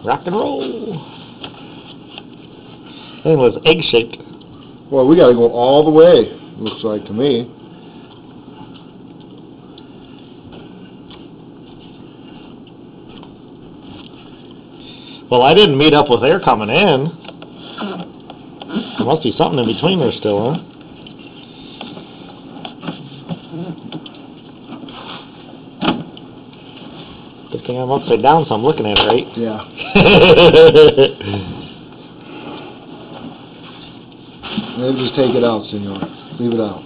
Rock and roll. Thing was egg-shaped. Well, we gotta go all the way, looks like to me. Well, I didn't meet up with air coming in. There must be something in between there still, huh? Good thing I'm upside down, so I'm looking at it right. Yeah. Maybe just take it out, senor. Leave it out.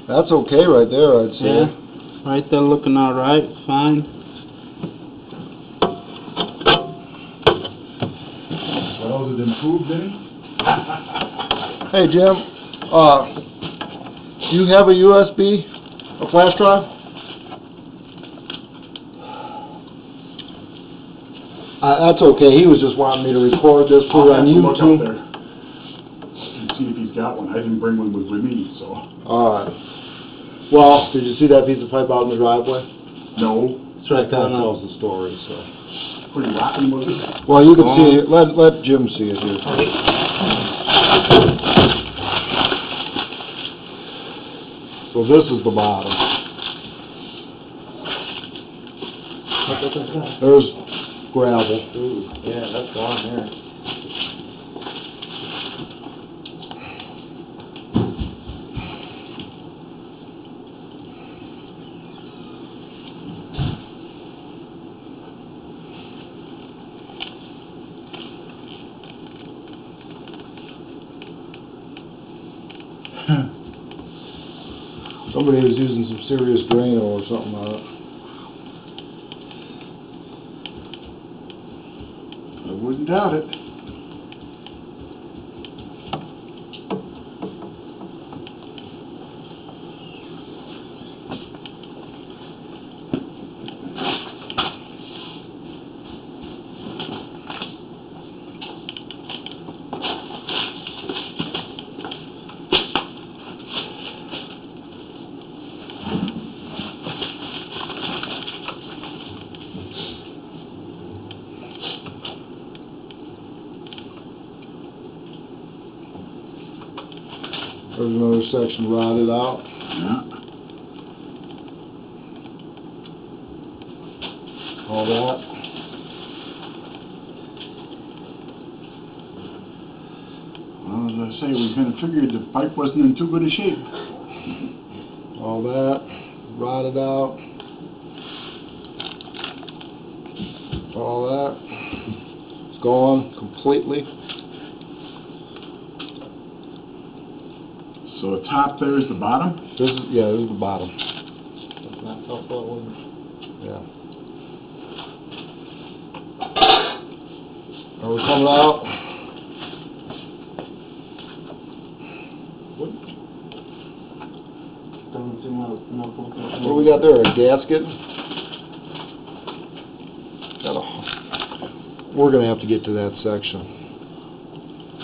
That's okay right there, I'd say. Yeah. Right there looking alright, fine. Well, is it improved then? Hey Jim, do you have a USB, a flash drive? That's okay, he was just wanting me to record this, put it on Look up YouTube. there and see if he's got one. I didn't bring one with me, so. Alright. Well, did you see that piece of pipe out in the driveway? No. It's right That there kind of now. tells the story, so. Pretty rotten, was it? Well, you can see it. Let Jim see it here. So this is the bottom. There's gravel. Ooh, yeah, that's gone there. Somebody was using some serious Drano or something on it. I wouldn't doubt it. There's another section rotted out. Yeah. All that. Well, as I say, we kind of figured the pipe wasn't in too good a shape. All that. Rotted out. All that. It's gone completely. So the top there is the bottom? This is, yeah, this is the bottom. That's not tough one. Yeah. Are we coming out? Doesn't seem like no. What do we got there? A gasket? We're gonna have to get to that section.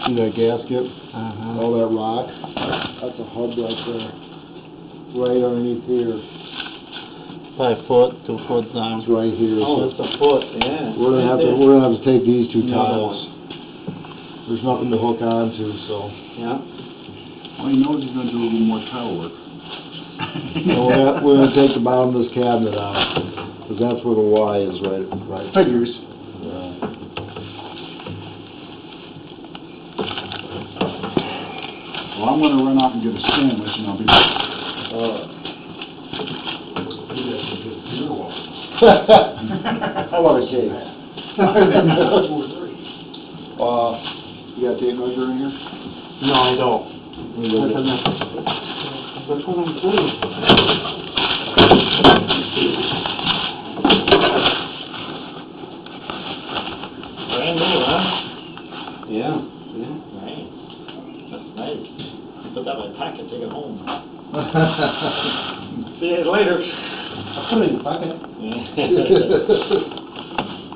See that gasket? All that rock? That's a hub right there. Right underneath here. 5 foot, 2 foot down. It's right here. Oh, it's a foot, yeah. We're gonna have to take these two Yeah, tiles. There's nothing to hook onto, so. Yeah. Well, he knows he's going to do a little more tile work. So we're gonna take the bottom of this cabinet out, because that's where the Y is, right? Figures. Yeah. Well, I'm going to run out and get a sandwich, and I'll be back. How about a cake? You got a tape measure in here? No, I don't. Let me look at it. That's what I'm saying. Brand new, huh? Yeah. Nice. That's nice. Put that in my pocket, take it home. See you later. I'll put it in the pocket.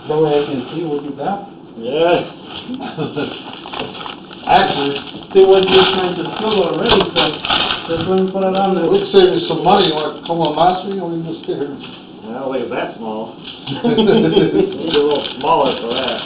That way I can see what you got. Yeah. Actually, see what you're trying to steal already, so just let me put it on there. Let's save you some money. You want to come on Master? You want to just here? I don't think it's that small. It's a little smaller for that.